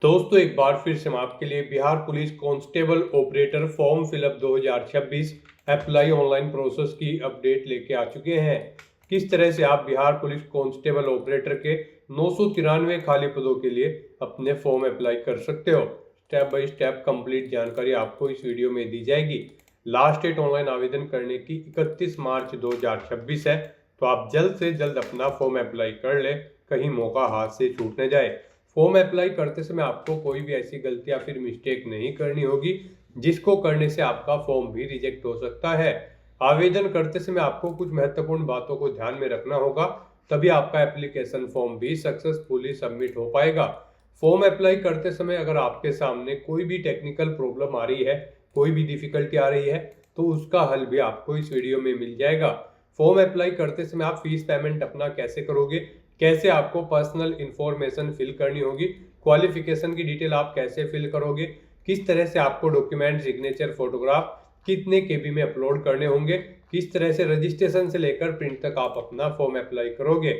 दोस्तों एक बार फिर से हम आपके लिए Bihar police constable operator form fill up 2026 apply online process की अपडेट लेके आ चुके हैं। किस तरह से आप बिहार पुलिस कांस्टेबल ऑपरेटर के 993 खाली पदों के लिए अपने फॉर्म अप्लाई कर सकते हो, स्टेप बाय स्टेप कंप्लीट जानकारी आपको इस वीडियो में दी जाएगी। लास्ट डेट ऑनलाइन आवेदन करने की 31 मार्च 2026 है, तो आप जल्द से जल्द अपना फॉर्म अप्लाई कर ले, कहीं मौका हाथ से छूट न जाए। फॉर्म अप्लाई करते समय आपको कोई भी ऐसी गलती या फिर मिस्टेक नहीं करनी होगी जिसको करने से आपका फॉर्म भी रिजेक्ट हो सकता है। आवेदन करते समय आपको कुछ महत्वपूर्ण बातों को ध्यान में रखना होगा, तभी आपका एप्लीकेशन फॉर्म भी सक्सेसफुली सबमिट हो पाएगा। फॉर्म अप्लाई करते समय अगर आपके सामने कोई भी टेक्निकल प्रॉब्लम आ रही है, कोई भी डिफिकल्टी आ रही है, तो उसका हल भी आपको इस वीडियो में मिल जाएगा। फॉर्म अप्लाई करते समय आप फीस पेमेंट अपना कैसे करोगे, कैसे आपको पर्सनल इंफॉर्मेशन फिल करनी होगी, क्वालिफिकेशन की डिटेल आप कैसे फिल करोगे, किस तरह से आपको डॉक्यूमेंट, सिग्नेचर, फोटोग्राफ कितने केबी में अपलोड करने होंगे, किस तरह से रजिस्ट्रेशन से लेकर प्रिंट तक आप अपना फॉर्म अप्लाई करोगे।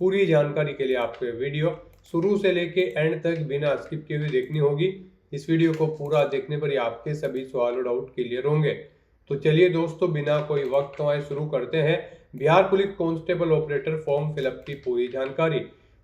पूरी जानकारी के लिए आपको ये वीडियो शुरू से लेके एंड तक बिना स्किप किए हुए देखनी होगी। इस वीडियो को पूरा देखने पर ही आपके सभी सवाल और डाउट क्लियर होंगे। तो चलिए दोस्तों, बिना कोई वक्त गंवाए शुरू करते हैं Bihar police constable operator form fill up की पूरी जानकारी।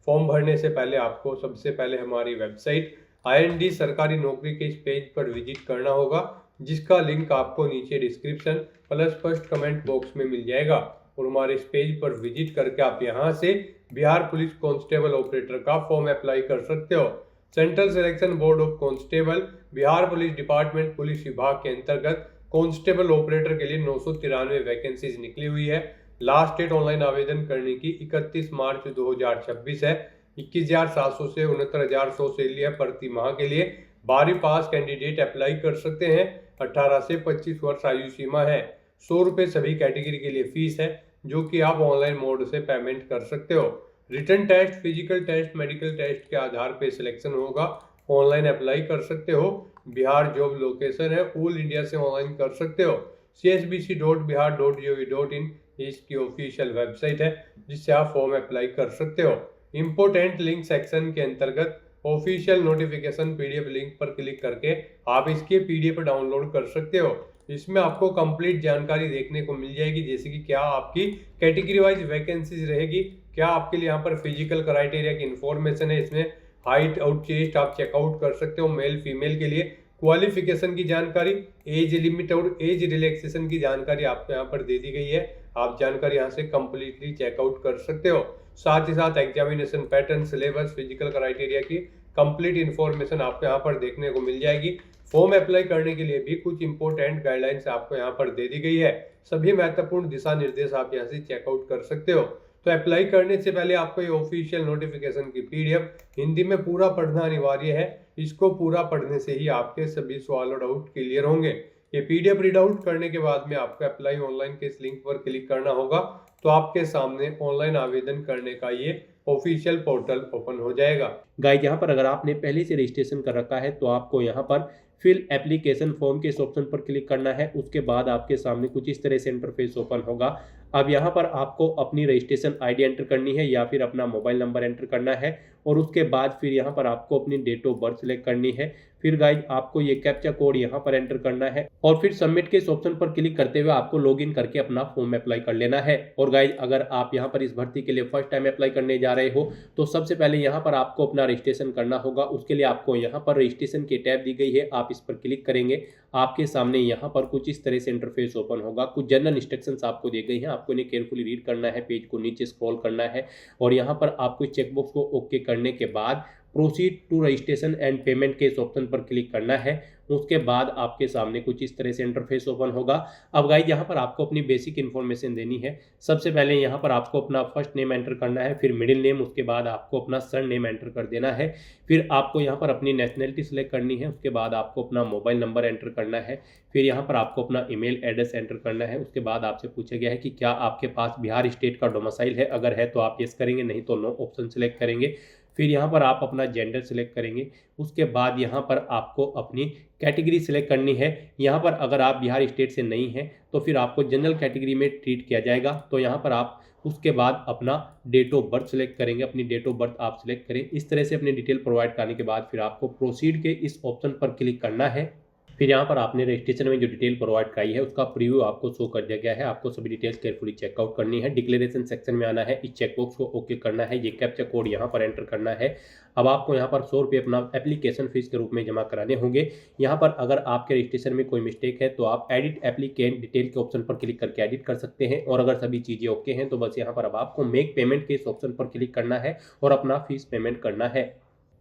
फॉर्म भरने से पहले आपको सबसे पहले हमारी वेबसाइट IND सरकारी नौकरी के इस पेज पर विजिट करना होगा, जिसका लिंक आपको नीचे description plus first comment box में मिल जाएगा। और हमारे इस पेज पर विजिट करके आप यहां से बिहार पुलिस कांस्टेबल ऑपरेटर का फॉर्म अप्लाई कर सकते हो। Central selection board of constable Bihar police department police विभाग के अंतर्गत कांस्टेबल ऑपरेटर के लिए 993 वैकेंसीज निकली हुई है। लास्ट डेट ऑनलाइन आवेदन करने की 31 मार्च 2026 है। 21,700 से 69,100 से लिए प्रति माह के लिए 12वीं पास कैंडिडेट अप्लाई कर सकते हैं। 18 से 25 वर्ष आयु सीमा है। 100 रुपये सभी कैटेगरी के लिए फीस है, जो कि आप ऑनलाइन मोड से पेमेंट कर सकते हो। Written test, physical test, medical test के आधार पर सिलेक्शन होगा। ऑनलाइन अप्लाई कर सकते हो। बिहार जॉब लोकेशन है, ऑल इंडिया से ऑनलाइन कर सकते हो। csbc.bihar.gov.in इसकी ऑफिशियल वेबसाइट है, जिससे आप फॉर्म अप्लाई कर सकते हो। इंपोर्टेंट लिंक सेक्शन के अंतर्गत ऑफिशियल नोटिफिकेशन PDF लिंक पर क्लिक करके आप इसके PDF डाउनलोड कर सकते हो। इसमें आपको कंप्लीट जानकारी देखने को मिल जाएगी, जैसे कि क्या आपकी कैटेगरी वाइज वैकेंसीज रहेगी, क्या आपके लिए यहाँ पर फिजिकल क्राइटेरिया की इंफॉर्मेशन है, इसमें हाइट और चेस्ट आप चेकआउट कर सकते हो मेल फीमेल के लिए। क्वालिफिकेशन की जानकारी, एज लिमिट और एज रिलैक्सेशन की जानकारी आपको यहाँ पर दे दी गई है। आप जानकारी यहाँ से कंप्लीटली चेकआउट कर सकते हो। साथ ही साथ examination pattern, syllabus, physical criteria की कंप्लीट इंफॉर्मेशन आपको यहाँ पर देखने को मिल जाएगी। फॉर्म अप्लाई करने के लिए भी कुछ इंपॉर्टेंट गाइडलाइंस आपको यहाँ पर दे दी गई है। सभी महत्वपूर्ण दिशा निर्देश आप यहाँ से चेकआउट कर सकते हो। तो अप्लाई करने से पहले आपको ये ऑफिशियल नोटिफिकेशन की PDF हिंदी में पूरा पढ़ना अनिवार्य है। इसको पूरा पढ़ने से ही आपके सभी सवाल और डाउट क्लियर होंगे। ये PDF रीड आउट करने के बाद में आपको अप्लाई ऑनलाइन के इस लिंक पर क्लिक करना होगा, तो आपके सामने ऑनलाइन आवेदन करने का ये ऑफिशियल पोर्टल ओपन हो जाएगा। गाइज यहाँ पर अगर आपने पहले से रजिस्ट्रेशन कर रखा है तो आपको यहाँ पर फिल एप्लीकेशन फॉर्म के इस ऑप्शन पर क्लिक करना है। उसके बाद आपके सामने कुछ इस तरह से इंटरफेस ओपन होगा। अब यहाँ पर आपको अपनी रजिस्ट्रेशन ID एंटर करनी है या फिर अपना मोबाइल नंबर एंटर करना है, और उसके बाद फिर यहाँ पर आपको अपनी डेट ऑफ बर्थ सेलेक्ट करनी है। फिर गाइज आपको ये कैप्चा कोड यहाँ पर एंटर करना है और फिर सबमिट के इस ऑप्शन पर क्लिक करते हुए आपको लॉगिन करके अपना फॉर्म अप्लाई कर लेना है। और गाइज अगर आप यहाँ पर इस भर्ती के लिए फर्स्ट टाइम अप्लाई करने जा रहे हो तो सबसे पहले यहाँ पर आपको अपना रजिस्ट्रेशन करना होगा। उसके लिए आपको यहाँ पर रजिस्ट्रेशन की टैब दी गई है, आप इस पर क्लिक करेंगे। आपके सामने यहाँ पर कुछ इस तरह से इंटरफेस ओपन होगा। कुछ जनरल इंस्ट्रक्शंस आपको दी गई हैं, आपको इन्हें केयरफुली रीड करना है, पेज को नीचे स्क्रॉल करना है और यहाँ पर आपको चेकबॉक्स को ओके करने के बाद proceed to registration and payment के इस ऑप्शन पर क्लिक करना है। उसके बाद आपके सामने कुछ इस तरह से इंटरफेस ओपन होगा। अब गाइस यहाँ पर आपको अपनी बेसिक इन्फॉर्मेशन देनी है। सबसे पहले यहाँ पर आपको अपना फर्स्ट नेम एंटर करना है, फिर मिडिल नेम, उसके बाद आपको अपना सर नेम एंटर कर देना है। फिर आपको यहाँ पर अपनी नेशनलिटी सेलेक्ट करनी है। उसके बाद आपको अपना मोबाइल नंबर एंटर करना है। फिर यहाँ पर आपको अपना ईमेल एड्रेस एंटर करना है। उसके बाद आपसे पूछा गया है कि क्या आपके पास बिहार स्टेट का डोमिसाइल है, अगर है तो आप यस करेंगे, नहीं तो नो ऑप्शन सेलेक्ट करेंगे। फिर यहाँ पर आप अपना जेंडर सेलेक्ट करेंगे। उसके बाद यहाँ पर आपको अपनी कैटेगरी सेलेक्ट करनी है। यहाँ पर अगर आप बिहार स्टेट से नहीं हैं तो फिर आपको जनरल कैटेगरी में ट्रीट किया जाएगा। तो यहाँ पर आप उसके बाद अपना डेट ऑफ बर्थ सेलेक्ट करेंगे, अपनी डेट ऑफ बर्थ आप सेलेक्ट करें। इस तरह से अपनी डिटेल प्रोवाइड करने के बाद फिर आपको प्रोसीड के इस ऑप्शन पर क्लिक करना है। फिर यहाँ पर आपने रजिस्ट्रेशन में जो डिटेल प्रोवाइड कराई है उसका प्रीव्यू आपको शो कर दिया गया है। आपको सभी डिटेल्स केयरफुली चेकआउट करनी है। डिक्लेरेशन सेक्शन में आना है, इस चेकबॉक्स को ओके करना है, ये कैप्चा कोड यहाँ पर एंटर करना है। अब आपको यहाँ पर 100 रुपये अपना एप्लीकेशन फीस के रूप में जमा कराने होंगे। यहाँ पर अगर आपके रजिस्ट्रेशन में कोई मिस्टेक है तो आप एडिट एप्लीकेंट डिटेल के ऑप्शन पर क्लिक करके एडिट कर सकते हैं, और अगर सभी चीज़ें ओके हैं तो बस यहाँ पर अब आपको मेक पेमेंट के इस ऑप्शन पर क्लिक करना है और अपना फीस पेमेंट करना है।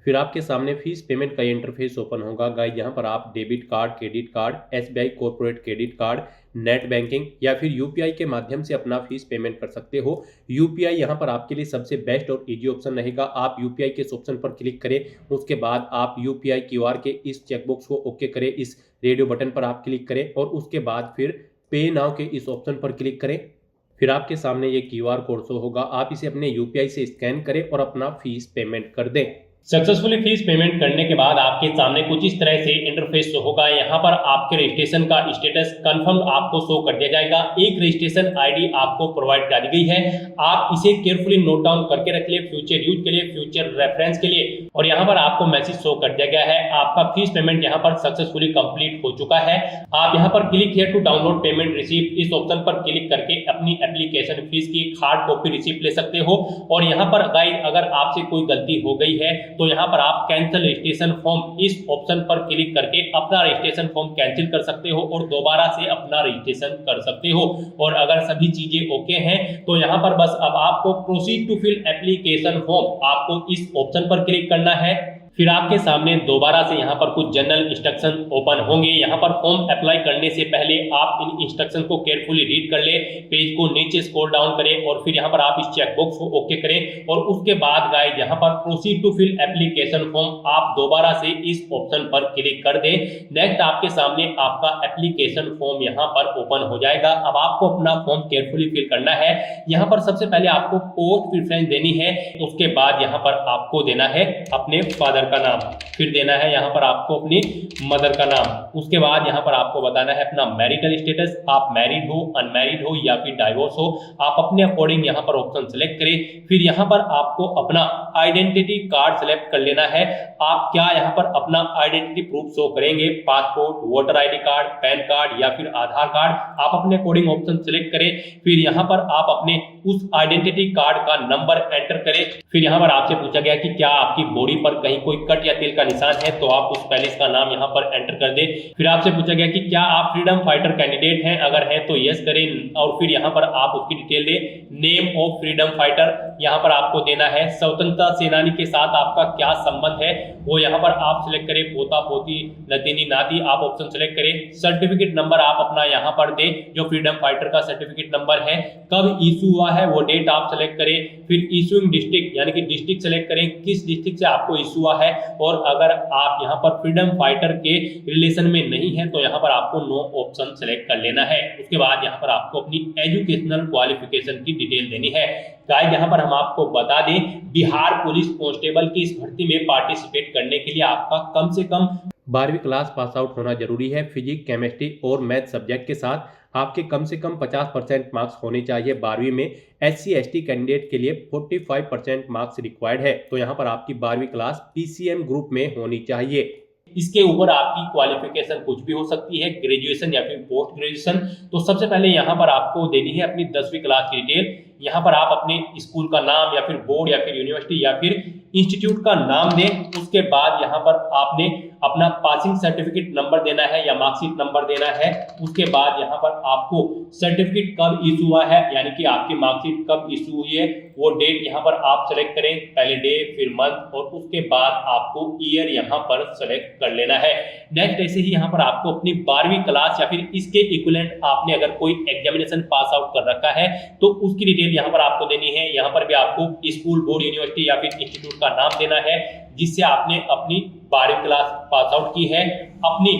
फिर आपके सामने फीस पेमेंट का इंटरफेस ओपन होगा। गाइस यहाँ पर आप debit card, credit card, SBI corporate credit card, net banking या फिर यूपीआई के माध्यम से अपना फीस पेमेंट कर सकते हो। यूपीआई यहाँ पर आपके लिए सबसे बेस्ट और इजी ऑप्शन रहेगा। आप यूपीआई के इस ऑप्शन पर क्लिक करें, उसके बाद आप यूपीआई क्यूआर के इस चेकबॉक्स को ओके करें, इस रेडियो बटन पर आप क्लिक करें और उसके बाद फिर पे नाउ के इस ऑप्शन पर क्लिक करें। फिर आपके सामने ये क्यूआर कोड शो होगा, आप इसे अपने यूपीआई से स्कैन करें और अपना फीस पेमेंट कर दें। सक्सेसफुली फीस पेमेंट करने के बाद आपके सामने कुछ इस तरह से इंटरफेस शो होगा। यहाँ पर आपके रजिस्ट्रेशन का स्टेटस कंफर्म आपको शो कर दिया जाएगा। एक रजिस्ट्रेशन आईडी आपको प्रोवाइड कर दी गई है, आप इसे केयरफुली नोट डाउन करके रख लिए फ्यूचर यूज के लिए, फ्यूचर रेफरेंस के लिए। और यहाँ पर आपको मैसेज शो कर दिया गया है, आपका फीस पेमेंट यहाँ पर सक्सेसफुली कंप्लीट हो चुका है। आप यहाँ पर click here to download payment receipt इस ऑप्शन पर क्लिक करके अपनी एप्लीकेशन फीस की हार्ड कॉपी रिसीप्ट ले सकते हो। और यहाँ पर गाइस अगर आपसे कोई गलती हो गई है तो यहाँ पर आप कैंसिल रजिस्ट्रेशन फॉर्म इस ऑप्शन पर क्लिक करके अपना रजिस्ट्रेशन फॉर्म कैंसिल कर सकते हो और दोबारा से अपना रजिस्ट्रेशन कर सकते हो। और अगर सभी चीजें ओके हैं तो यहाँ पर बस अब आपको proceed to fill application form आपको इस ऑप्शन पर क्लिक करना है। फिर आपके सामने दोबारा से यहाँ पर कुछ जनरल इंस्ट्रक्शन ओपन होंगे। यहाँ पर फॉर्म अप्लाई करने से पहले आप इन इंस्ट्रक्शन को केयरफुली रीड कर ले, पेज को नीचे स्क्रॉल डाउन करें और फिर यहाँ पर आप इस चेकबॉक्स को ओके करें। और उसके बाद गाइस यहाँ पर proceed to fill application form आप दोबारा से इस ऑप्शन पर क्लिक कर दें। नेक्स्ट आपके सामने आपका एप्लीकेशन फॉर्म यहाँ पर ओपन हो जाएगा। अब आपको अपना फॉर्म केयरफुली फिल करना है। यहाँ पर सबसे पहले आपको पोस्ट प्रेफरेंस देनी है, उसके बाद यहाँ पर आपको देना है अपने फादर का नाम, फिर देना है यहाँ पर आपको अपनी मदर का नाम। उसके बाद यहाँ पर आपको बताना है अपना मैरिटल स्टेटस, आप मैरिड हो, अनमैरिड हो या फिर डाइवोर्स हो। आप अपने अकॉर्डिंग यहाँ पर ऑप्शन सेलेक्ट करें। फिर यहाँ पर आपको अपना आइडेंटिटी कार्ड सेलेक्ट कर लेना है। आप क्या यहाँ पर अपना आइडेंटिटी प्रूफ शो करेंगे, passport, voter ID card, pan card या फिर आधार कार्ड, आप अपने अकॉर्डिंग ऑप्शन सेलेक्ट करें। फिर यहाँ पर आप अपने उस आइडेंटिटी कार्ड का नंबर एंटर करें। फिर यहाँ पर आपसे पूछा गया कि क्या आपकी बॉडी पर कहीं कोई कट या तेल का निशान है, तो आप उस पैलेस का नाम यहाँ पर एंटर कर दें। फिर आपसे पूछा गया कि क्या आप फ्रीडम फाइटर कैंडिडेट हैं, अगर है तो यस करें और फिर यहाँ पर आप उसकी डिटेल दें। नेम ऑफ फ्रीडम फाइटर यहाँ पर आपको देना है। स्वतंत्रता सेनानी के साथ आपका क्या संबंध है वो यहाँ पर आप सिलेक्ट करें, पोता पोती, नतीनी नाती, आप ऑप्शन सिलेक्ट करें। सर्टिफिकेट नंबर आप अपना यहाँ पर दें, जो फ्रीडम फाइटर का सर्टिफिकेट नंबर है। कब इशू हुआ है वो डेट आप सिलेक्ट करें। फिर इशूइंग डिस्ट्रिक्ट यानी कि डिस्ट्रिक्ट सेलेक्ट करें, किस डिस्ट्रिक्ट से आपको इशू हुआ है। और अगर आप यहाँ पर फ्रीडम फाइटर के रिलेशन में नहीं है तो यहाँ पर आपको नो ऑप्शन सेलेक्ट कर लेना है। उसके बाद यहाँ पर आपको अपनी एजुकेशनल क्वालिफिकेशन की डिटेल देनी है। गाइस यहाँ पर हम आपको बता दें, बिहार पुलिस कांस्टेबल की इस भर्ती में पार्टिसिपेट करने के लिए आपका कम से कम 12वीं क्लास पास आउट होना जरूरी है। फिजिक्स, केमिस्ट्री और मैथ सब्जेक्ट के साथ आपके कम से कम 50% मार्क्स होने चाहिए 12वीं में। SC ST कैंडिडेट के लिए 45% मार्क्स रिक्वायर्ड है। तो यहाँ पर आपकी 12वीं क्लास PCM ग्रुप में होनी चाहिए। इसके ऊपर आपकी क्वालिफिकेशन कुछ भी हो सकती है, ग्रेजुएशन या फिर पोस्ट ग्रेजुएशन। तो सबसे पहले यहाँ पर आपको देनी है अपनी 10वीं क्लास की डिटेल। यहाँ पर आप अपने स्कूल का नाम या फिर बोर्ड या फिर यूनिवर्सिटी या फिर इंस्टीट्यूट का नाम दें। उसके बाद यहाँ पर आपने अपना पासिंग सर्टिफिकेट नंबर देना है या मार्कशीट नंबर देना है। उसके बाद यहाँ पर आपको सर्टिफिकेट कब इशू हुआ है यानी कि आपकी मार्कशीट कब इशू हुई है वो डेट यहाँ पर आप सेलेक्ट करें, पहले डे फिर मंथ और उसके बाद आपको ईयर यहाँ पर सेलेक्ट कर लेना है। नेक्स्ट ऐसे ही यहाँ पर आपको अपनी 12वीं क्लास या फिर इसके इक्विवेलेंट आपने अगर कोई एग्जामिनेशन पास आउट कर रखा है तो उसकी डिटेल यहाँ पर आपको देनी है। यहाँ पर भी आपको स्कूल, बोर्ड, यूनिवर्सिटी या फिर इंस्टीट्यूट का नाम देना है जिससे आपने अपनी 12वीं क्लास पास आउट की है। अपनी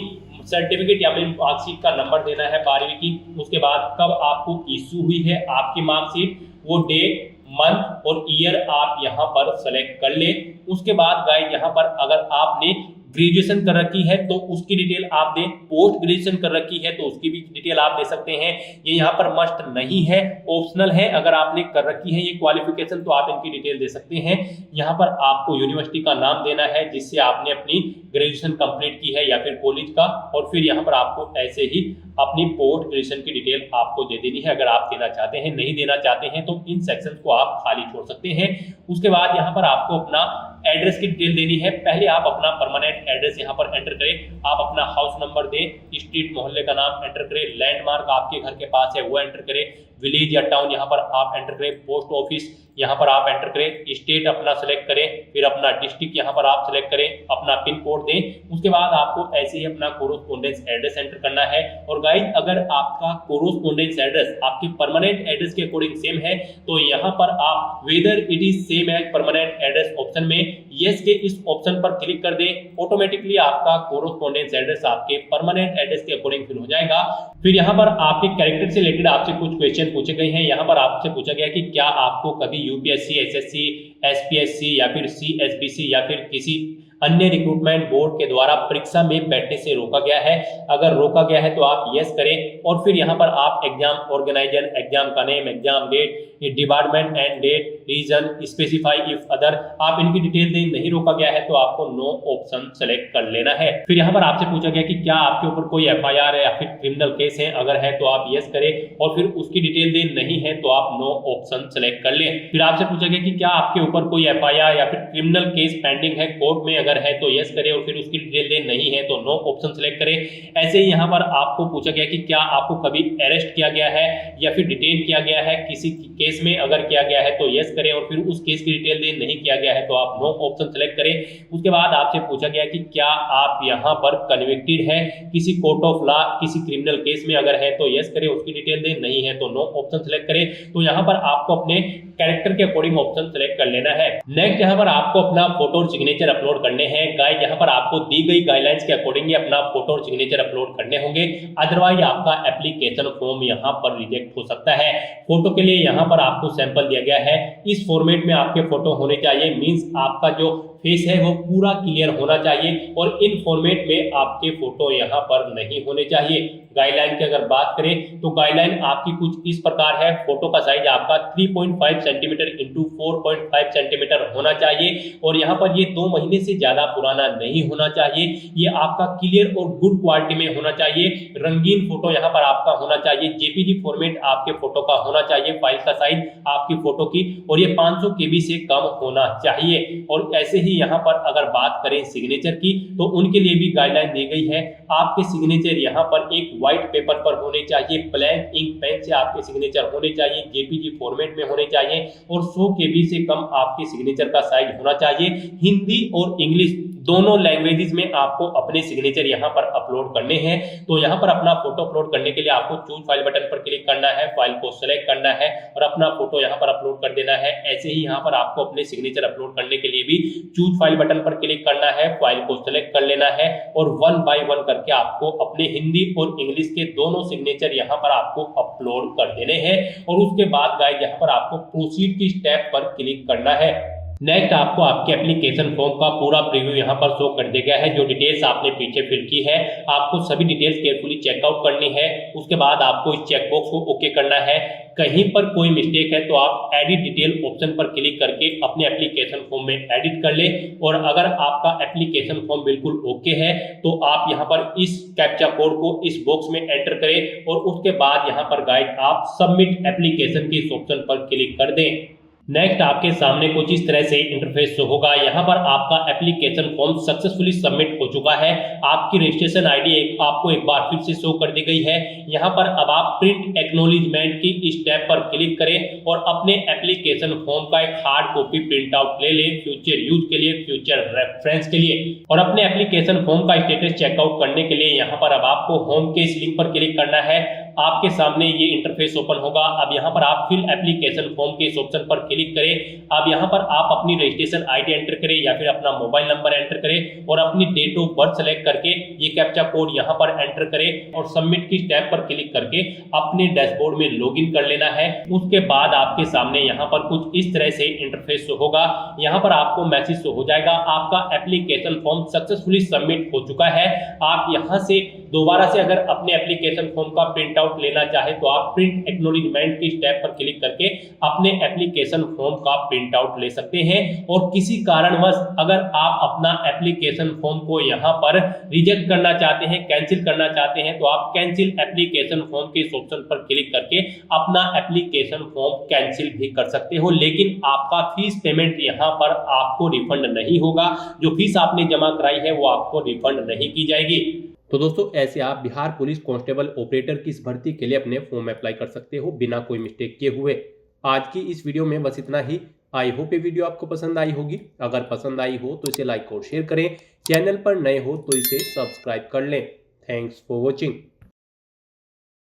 सर्टिफिकेट या फिर मार्कशीट का नंबर देना है 12वीं की। उसके बाद कब आपको इशू हुई है आपकी मार्कशीट, वो डेट, मंथ और ईयर आप यहाँ पर सेलेक्ट कर ले। उसके बाद गाइस यहाँ पर अगर आपने ग्रेजुएशन कर रखी है तो उसकी डिटेल आप दें, पोस्ट ग्रेजुएशन कर रखी है तो उसकी भी डिटेल आप दे सकते हैं। ये यहाँ पर मस्ट नहीं है, ऑप्शनल है। अगर आपने कर रखी है ये क्वालिफिकेशन तो आप इनकी डिटेल दे सकते हैं। यहाँ पर आपको यूनिवर्सिटी का नाम देना है जिससे आपने अपनी ग्रेजुएशन कंप्लीट की है या फिर कॉलेज का, और फिर यहाँ पर आपको ऐसे ही अपनी पोस्ट ग्रेजुएशन की डिटेल आपको दे देनी है। अगर आप देना चाहते हैं, नहीं देना चाहते हैं तो इन सेक्शन को आप खाली छोड़ सकते हैं। उसके बाद यहाँ पर आपको अपना एड्रेस की डिटेल देनी है। पहले आप अपना परमानेंट एड्रेस यहाँ पर एंटर करें। आप अपना हाउस नंबर दें, स्ट्रीट मोहल्ले का नाम एंटर करें, लैंडमार्क आपके घर के पास है वो एंटर करें, विलेज या टाउन यहाँ पर आप एंटर करें, पोस्ट ऑफिस यहाँ पर आप एंटर करें, स्टेट अपना सेलेक्ट करें, फिर अपना डिस्ट्रिक्ट यहाँ पर आप सेलेक्ट करें, अपना पिन कोड दें। उसके बाद आपको ऐसे ही अपना कोरोस्पोंडेंस एड्रेस एंटर करना है। और गाइस, अगर आपका कोरोस्पोंडेंस एड्रेस आपके परमानेंट एड्रेस के अकॉर्डिंग सेम है तो यहाँ पर आप whether it is same as permanent address option में यस के इस ऑप्शन पर क्लिक कर दें। ऑटोमेटिकली आपका कोरोस्पोंडेंस एड्रेस आपके परमानेंट एड्रेस के अकॉर्डिंग फिल हो जाएगा। फिर यहाँ पर आपके कैरेक्टर से रिलेटेड आपसे कुछ क्वेश्चन पूछे गए हैं। यहाँ पर आपसे पूछा गया कि क्या आपको कभी यूपीएससी, एसएससी, एसपीएससी या फिर सीएसबीसी या फिर किसी अन्य रिक्रूटमेंट बोर्ड के द्वारा परीक्षा में बैठने से रोका गया है। अगर रोका गया है तो आप यस करें और फिर यहाँ पर आप एग्जाम ऑर्गेनाइजर, एग्जाम का name, exam date, department and date, reason, specify if other, आप इनकी डिटेल दें। नहीं रोका गया है तो आपको नो ऑप्शन सेलेक्ट कर लेना है। फिर यहाँ पर आपसे पूछा गया कि क्या आपके ऊपर कोई एफआईआर है या फिर क्रिमिनल केस है, अगर है तो आप यस करें और फिर उसकी डिटेल दें। नहीं है तो आप नो ऑप्शन सेलेक्ट कर लें। फिर आपसे पूछा गया कि क्या आपके ऊपर कोई एफआईआर या फिर क्रिमिनल केस पेंडिंग है कोर्ट में, अगर है तो यस करें और फिर उसकी डिटेल दें। नहीं है तो नो ऑप्शन सेलेक्ट करें। ऐसे ही यहाँ पर आपको पूछा गया कि क्या आपको कभी अरेस्ट किया गया है या फिर डिटेन किया गया है किसी केस में, अगर किया गया है तो यस करें और फिर उस केस की डिटेल दें। नहीं किया गया है तो आप नो ऑप्शन सेलेक्ट करें। उसके बाद आपसे पूछा गया कि क्या आप यहाँ पर कन्विक्टेड है किसी कोर्ट ऑफ लॉ, किसी क्रिमिनल केस में, अगर है तो यस करें, उसकी डिटेल दें। नहीं है तो नो ऑप्शन सेलेक्ट करें। तो यहाँ पर आपको अपने कैरेक्टर के अकॉर्डिंग ऑप्शन सेलेक्ट कर लेना है। नेक्स्ट यहाँ पर आपको अपना फोटो और सिग्नेचर अपलोड करने हैं। गाइस, यहाँ पर आपको दी गई गाइडलाइंस के अकॉर्डिंग ही अपना फोटो और सिग्नेचर अपलोड करने होंगे, अदरवाइज आपका एप्लीकेशन फॉर्म यहाँ पर रिजेक्ट हो सकता है। फोटो के लिए यहाँ पर आपको सैंपल दिया गया है। इस फॉर्मेट में आपके फोटो होने चाहिए, मींस आपका जो फेस है वो पूरा क्लियर होना चाहिए और इन फॉर्मेट में आपके फोटो यहाँ पर नहीं होने चाहिए। गाइडलाइन की अगर बात करें तो गाइडलाइन आपकी कुछ इस प्रकार है। फोटो का साइज आपका 3.5 सेंटीमीटर इंटू 4.5 सेंटीमीटर होना चाहिए और यहाँ पर ये 2 महीने से ज्यादा पुराना नहीं होना चाहिए। ये आपका क्लियर और गुड क्वालिटी में होना चाहिए। रंगीन फोटो यहाँ पर आपका होना चाहिए। जेपीजी फॉर्मेट आपके फोटो का होना चाहिए, फाइल का साइज आपकी फोटो की, और ये 500 KB से कम होना चाहिए। और ऐसे ही यहाँ पर अगर बात करें सिग्नेचर की तो उनके लिए भी गाइडलाइन दी गई है। आपके सिग्नेचर यहाँ पर एक व्हाइट पेपर पर होने चाहिए, ब्लैंक इंक पेन से आपके सिग्नेचर होने चाहिए, जेपीजी फॉर्मेट में होने चाहिए और 100 KB से कम आपके सिग्नेचर का साइज होना चाहिए। हिंदी और इंग्लिश दोनों लैंग्वेजेस में आपको अपने सिग्नेचर यहाँ पर अपलोड करने हैं। तो यहाँ पर अपना फोटो अपलोड करने के लिए आपको चूज फाइल बटन पर क्लिक करना है, फाइल को सेलेक्ट करना है और अपना फोटो यहाँ पर अपलोड कर देना है। ऐसे ही यहाँ पर आपको अपने सिग्नेचर अपलोड करने के लिए भी चूज फाइल बटन पर क्लिक करना है, फाइल को सेलेक्ट कर लेना है और 1 बाय 1 करके आपको अपने हिंदी और इंग्लिश के दोनों सिग्नेचर यहाँ पर आपको अपलोड कर देने हैं। और उसके बाद गाइस यहाँ पर आपको प्रोसीड की स्टेप पर क्लिक करना है। नेक्स्ट आपको आपके एप्लीकेशन फॉर्म का पूरा प्रीव्यू यहाँ पर शो कर दिया गया है। जो डिटेल्स आपने पीछे फिल की है आपको सभी डिटेल्स केयरफुली चेकआउट करनी है। उसके बाद आपको इस चेकबॉक्स को ओके करना है। कहीं पर कोई मिस्टेक है तो आप एडिट डिटेल ऑप्शन पर क्लिक करके अपने एप्लीकेशन फॉर्म में एडिट कर ले। और अगर आपका एप्लीकेशन फॉर्म बिल्कुल ओके है तो आप यहाँ पर इस कैप्चा कोड को इस बॉक्स में एंटर करें और उसके बाद यहाँ पर गाइस आप सबमिट एप्लीकेशन के इस ऑप्शन पर क्लिक कर दें। नेक्स्ट आपके सामने कुछ इस तरह से इंटरफेस होगा। यहाँ पर आपका एप्लीकेशन फॉर्म सक्सेसफुली सबमिट हो चुका है। आपकी रजिस्ट्रेशन आईडी आपको एक बार फिर से शो कर दी गई है। यहाँ पर अब आप प्रिंट एक्नॉलेजमेंट की इस टैब पर क्लिक करें और अपने एप्लीकेशन फॉर्म का एक हार्ड कॉपी प्रिंट आउट ले लें, फ्यूचर यूज के लिए, फ्यूचर रेफरेंस के लिए। और अपने एप्लीकेशन फॉर्म का स्टेटस चेकआउट करने के लिए यहाँ पर अब आपको होम के इस लिंक पर क्लिक करना है। आपके सामने ये इंटरफेस ओपन होगा। अब यहाँ पर आप फिल एप्लीकेशन फॉर्म के इस ऑप्शन पर क्लिक करें। अब यहाँ पर आप अपनी रजिस्ट्रेशन आईडी एंटर करें या फिर अपना मोबाइल नंबर एंटर करें और अपनी डेट ऑफ बर्थ सेलेक्ट करके ये कैप्चा कोड यहाँ पर एंटर करें और सबमिट की टैब पर क्लिक करके अपने डैशबोर्ड में लॉगिन कर लेना है। उसके बाद आपके सामने यहाँ पर कुछ इस तरह से इंटरफेस होगा। यहाँ पर आपको मैसेज हो जाएगा, आपका एप्लीकेशन फॉर्म सक्सेसफुली सबमिट हो चुका है। आप यहाँ से दोबारा से अगर अपने एप्लीकेशन फॉर्म का प्रिंट आउट लेना चाहे तो आप प्रिंट एक्नॉलेजमेंट की टैब पर क्लिक करके अपने एप्लीकेशन फॉर्म का प्रिंट आउट ले सकते हैं। और किसी कारणवश अगर आप अपना एप्लीकेशन फॉर्म को यहाँ पर रिजेक्ट करना चाहते हैं, कैंसिल करना चाहते हैं, तो आप कैंसिल एप्लीकेशन फॉर्म के इस ऑप्शन पर क्लिक करके अपना एप्लीकेशन फॉर्म कैंसिल भी कर सकते हो। लेकिन आपका फीस पेमेंट यहाँ पर आपको रिफंड नहीं होगा। जो फीस आपने जमा कराई है वो आपको रिफंड नहीं की जाएगी। तो दोस्तों ऐसे आप बिहार पुलिस कांस्टेबल ऑपरेटर की इस भर्ती के लिए अपने फॉर्म अप्लाई कर सकते हो बिना कोई मिस्टेक किए हुए। आज की इस वीडियो में बस इतना ही। आई होप ये वीडियो आपको पसंद आई होगी। अगर पसंद आई हो तो इसे लाइक और शेयर करें। चैनल पर नए हो तो इसे सब्सक्राइब कर लें। Thanks for watching.